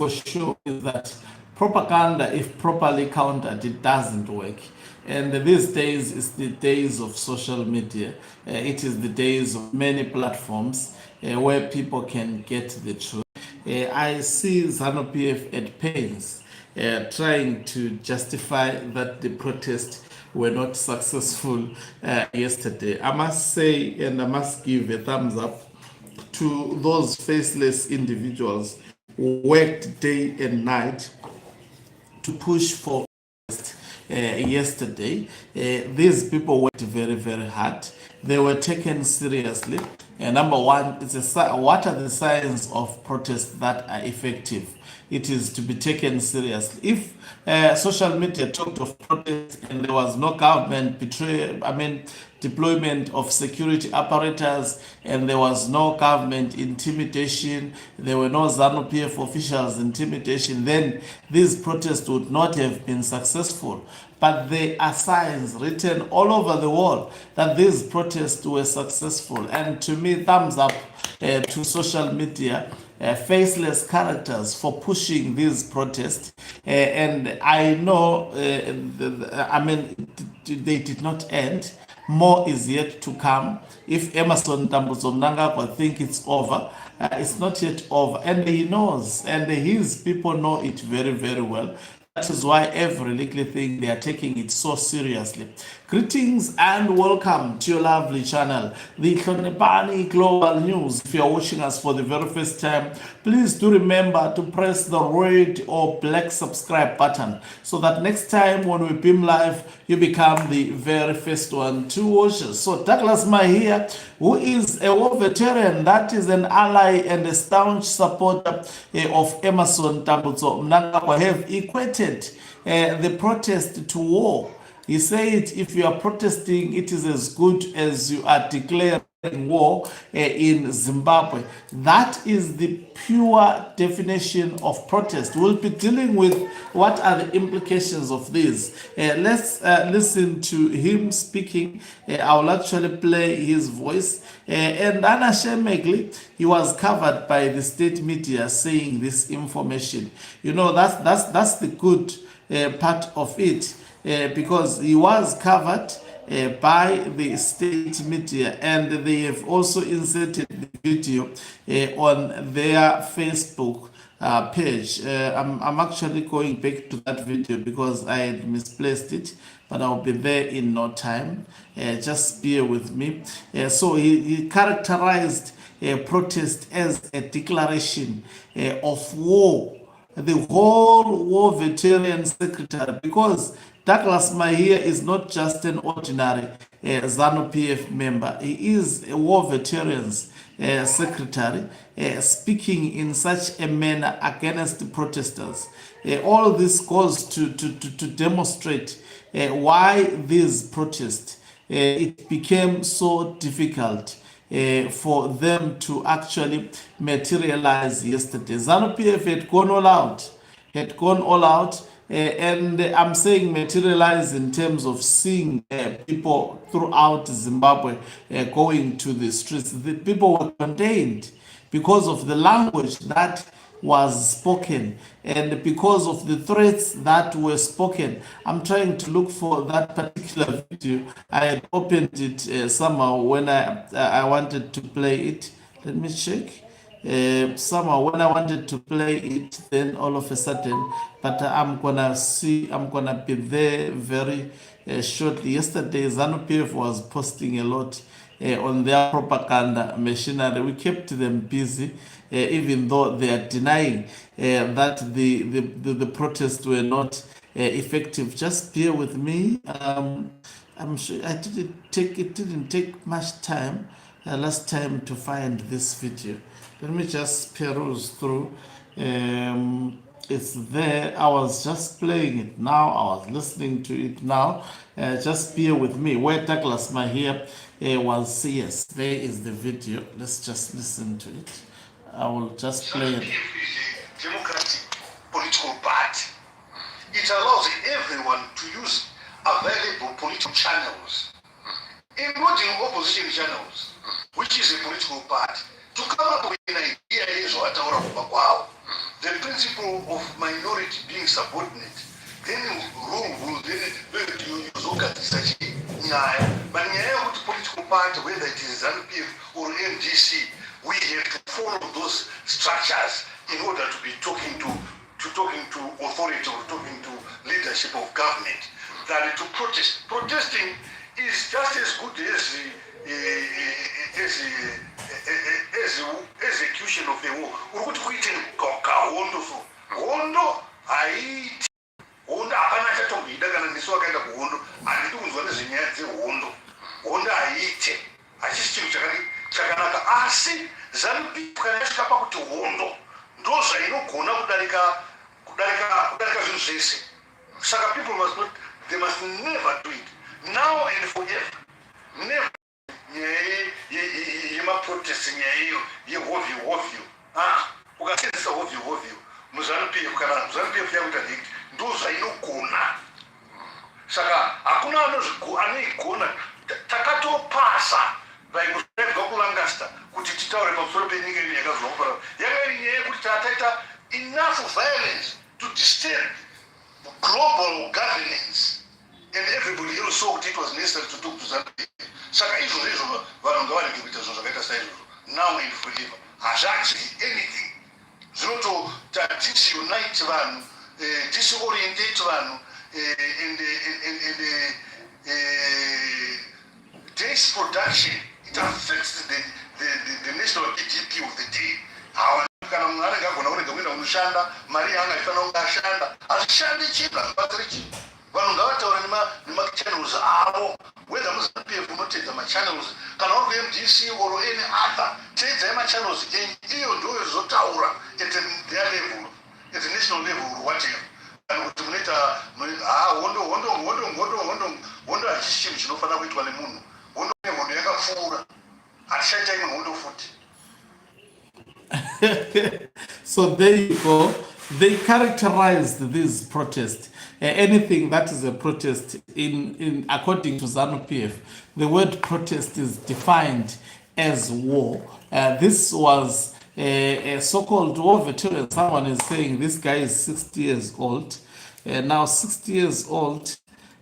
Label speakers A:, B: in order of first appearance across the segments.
A: for sure is that propaganda, if properly countered, it doesn't work. And these days is the days of social media. It is the days of many platforms where people can get the truth. I see ZANU-PF at pains trying to justify that the protests were not successful yesterday. I must say, and I must give a thumbs up to those faceless individuals who worked day and night to push for yesterday. These people worked very, very hard. They were taken seriously. Number one, what are the signs of protests that are effective? It is to be taken seriously. If social media talked of protests and there was no government deployment of security apparatus, and there was no government intimidation, there were no ZANU-PF officials intimidation, then these protests would not have been successful. But there are signs written all over the world that these protests were successful. And to me, thumbs up to social media, faceless characters for pushing these protests. And I know, they did not end. More is yet to come. If Emerson Mnangagwa think it's over, it's not yet over. And he knows, and his people know it very, very well. That is why every little thing they are taking it so seriously. Greetings and welcome to your lovely channel, the Hlonipani Global News. If you are watching us for the very first time, please do remember to press the red or black subscribe button so that next time when we beam live, you become the very first one to watch us. So Douglas Mahiya, who is a war veteran, that is an ally and a staunch supporter of Emerson Mnangagwa, have equated the protest to war. He said if you are protesting, it is as good as you are declaring war in Zimbabwe. That is the pure definition of protest. We'll be dealing with what are the implications of this. Let's listen to him speaking. I will actually play his voice. And unashamedly, he was covered by the state media saying this information. You know, that's the good part of it. Because he was covered by the state media, and they have also inserted the video on their Facebook page. I'm actually going back to that video because I had misplaced it, but I'll be there in no time. Just bear with me. So he characterized a protest as a declaration of war. The whole war veteran secretary, because Douglas Mahiya is not just an ordinary ZANU-PF member. He is a war veterans secretary speaking in such a manner against the protesters. All this goes to demonstrate why these protests, it became so difficult for them to actually materialize yesterday. ZANU-PF had gone all out, and I'm saying materialize in terms of seeing people throughout Zimbabwe going to the streets. The people were contained because of the language that was spoken and because of the threats that were spoken. I'm trying to look for that particular video. I had opened it somehow when I wanted to play it. Let me check. Somehow when I wanted to play it, then all of a sudden, but I'm gonna be there very shortly. Yesterday, ZANU-PF was posting a lot on their propaganda machinery. We kept them busy, even though they are denying that the protests were not effective. Just bear with me. I'm sure it didn't take much time last time to find this video. Let me just peruse through. It's there. I was just playing it now. I was listening to it now. Just bear with me. Where Douglas Mahiya was, yes, there is the video. Let's just listen to it. I will just play it.
B: Democratic political party. It allows everyone to use available political channels, including opposition channels, which is a political party, to come up with an idea is what our the principle people of minority being subordinate, then rule, then you look at such nyaya. But nyaya with political party, whether it is ZANU-PF or MDC, we have to follow those structures in order to be talking to authority or talking to leadership of government than to protest. Protesting is just as good as execution of the war. Urikuti kuite kahondo so. Hondo haiti. Hondo hapana chatomboida kana ndiso akaenda kuhondo. Handidi kunzwa nezvenyaya dzehondo. Hondo haite. Hachisi chinhu chakanaka. Asi ZANU-PF kana yasvika pakuti hondo ndo zvainogona kudarika zvinhu zvese. Saka people must not, they must never do it. Now and forever. Never. Yemaprotest nyaya yehovyo. Ukasenzesa hovyo. MuZANU-PF kana ZANU-PF yakuita ndiki ndo zvainogona. Saka hakuna anoigona. Takatopasa vaikuregwa kuLancaster kuti titaure pamusoro penyika ino yakazorora. Yanga iri nyaya yekuti tataita enough violence to disturb global governance, and everybody else saw that it was necessary to talk to ZANU-PF. Saka izvozvo vanhu ngavarege kuita zvinhu zvakaita saizvozvo now and forever. Hazvadyi anything. Zvinotota disunite vanhu, disorientate vanhu, and day's production, it affects the national GDP of the day. Kana munhu anenge agona kurega kuenda kunoshanda, mari yanga ifanira kunge ashanda, hazvishandi chino, hazvibatsiri chino. Vanhu ngavataure nemachannels avo, whether MuZANU-PF munotedza machannels, kana uri kuMDC or any other, teedzai machannels iyo ndo yozotaura at their level, at the national level or whatever. Kana kuti munoita hondo hachisi chinhu chinofanira kuitwa nemunhu. Hondo nehondo yakapfuura, hatishaita imwe hondo futi.
A: So there you go. They characterized this protest. Anything that is a protest, in according to ZANU-PF, the word protest is defined as war. This was a so-called war veteran. Someone is saying this guy is 60 years old. Now 60 years old,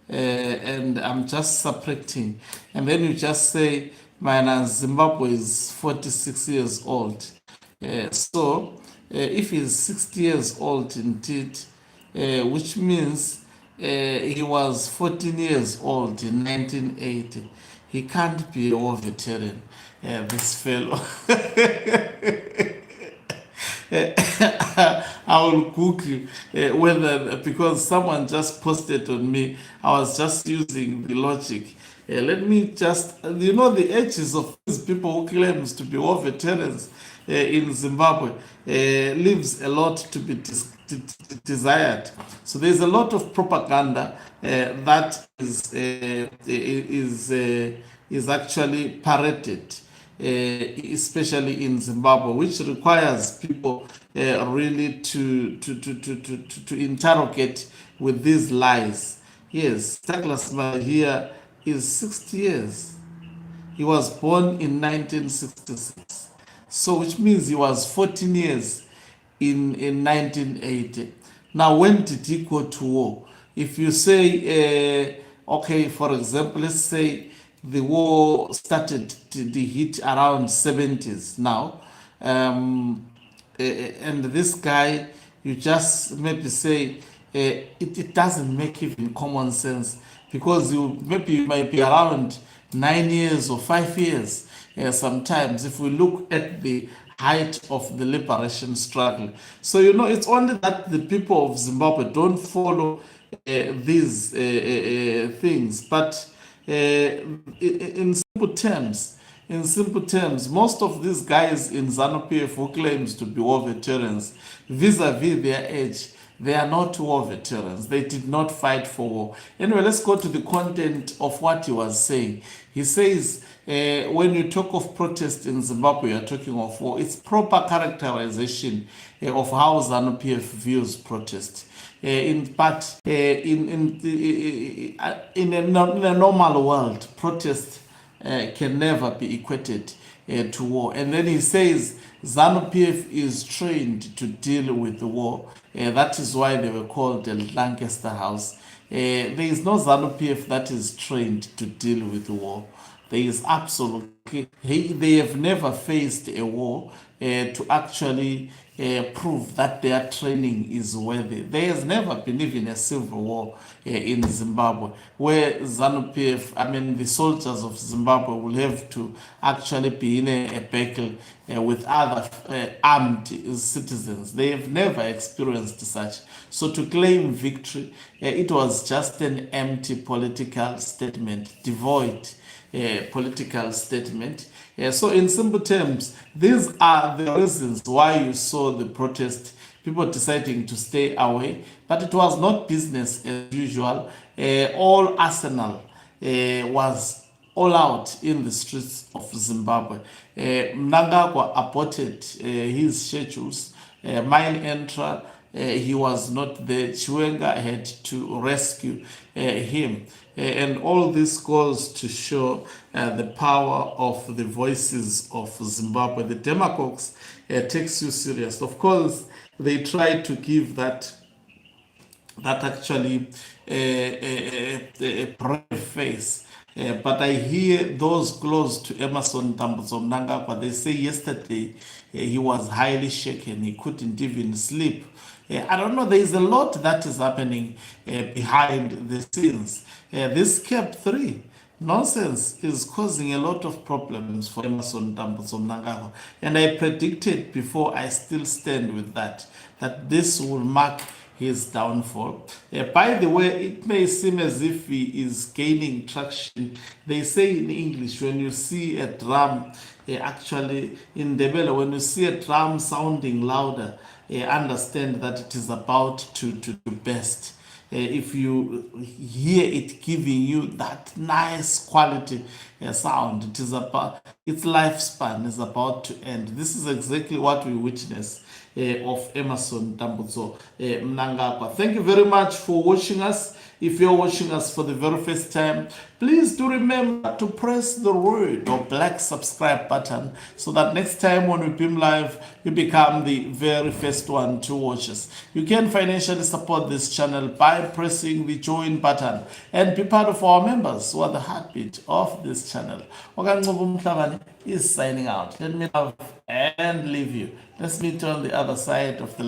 A: and I'm just subtracting. And then you just say, Zimbabwe is 46 years old. So if he's 60 years old indeed, which means he was 14 years old in 1980, he can't be a war veteran, this fellow. I will Google whether, because someone just posted on me, I was just using the logic. Let me just, the ages of these people who claims to be war veterans in Zimbabwe leaves a lot to be desired. So there's a lot of propaganda that is actually paraded, especially in Zimbabwe, which requires people really to interrogate with these lies. Yes, Douglas Mahiya is 60 years. He was born in 1966. So which means he was 14 years in 1980. Now, when did he go to war? If you say, okay, for example, let's say the war started to hit around 70s now, and this guy, you just maybe say, it doesn't make even common sense, because you might be around 9 years or 5 years. Sometimes, if we look at the height of the liberation struggle. So, it's only that the people of Zimbabwe don't follow these things. But in simple terms, most of these guys in ZANU-PF who claims to be war veterans, vis-a-vis their age, they are not war veterans. They did not fight for war. Anyway, let's go to the content of what he was saying. He says, when you talk of protest in Zimbabwe, you're talking of war. It's proper characterization of how ZANU-PF views protest. In a normal world, protest can never be equated to war. And then he says ZANU-PF is trained to deal with the war. That is why they were called the Lancaster House. There is no ZANU-PF that is trained to deal with the war. There is absolutely, they have never faced a war to actually prove that their training is worthy. There has never been even a civil war in Zimbabwe where ZANU-PF, I mean the soldiers of Zimbabwe will have to actually be in a battle with other armed citizens. They have never experienced such. So to claim victory, it was just an empty political statement, devoid political statement. So in simple terms, these are the reasons why you saw the protest, people deciding to stay away, but it was not business as usual. All arsenal was all out in the streets of Zimbabwe. Mnangagwa aborted his schedules. Mine Entra, he was not there. Chiwenga had to rescue him. And all this goes to show the power of the voices of Zimbabwe. The demagogues takes you serious. Of course, they try to give that actually a brave face. But I hear those close to Emerson Mnangagwa, they say yesterday he was highly shaken. He couldn't even sleep. I don't know, there is a lot that is happening behind the scenes. This CAP 3 nonsense is causing a lot of problems for Emerson Mnangagwa. And I predicted before, I still stand with that this will mark his downfall. By the way, it may seem as if he is gaining traction. They say in English, when you see a drum, actually in Ndebele, when you see a drum sounding louder, understand that it is about to burst. If you hear it giving you that nice quality sound, it is about, its lifespan is about to end. This is exactly what we witness of Emerson Mnangagwa. Thank you very much for watching us. If you're watching us for the very first time, please do remember to press the red or black subscribe button so that next time when we beam live, you become the very first one to watch us. You can financially support this channel by pressing the join button and be part of our members who are the heartbeat of this channel. Okanqobo Mhlabane is signing out. Let me love and leave you. Let's meet on the other side of the line.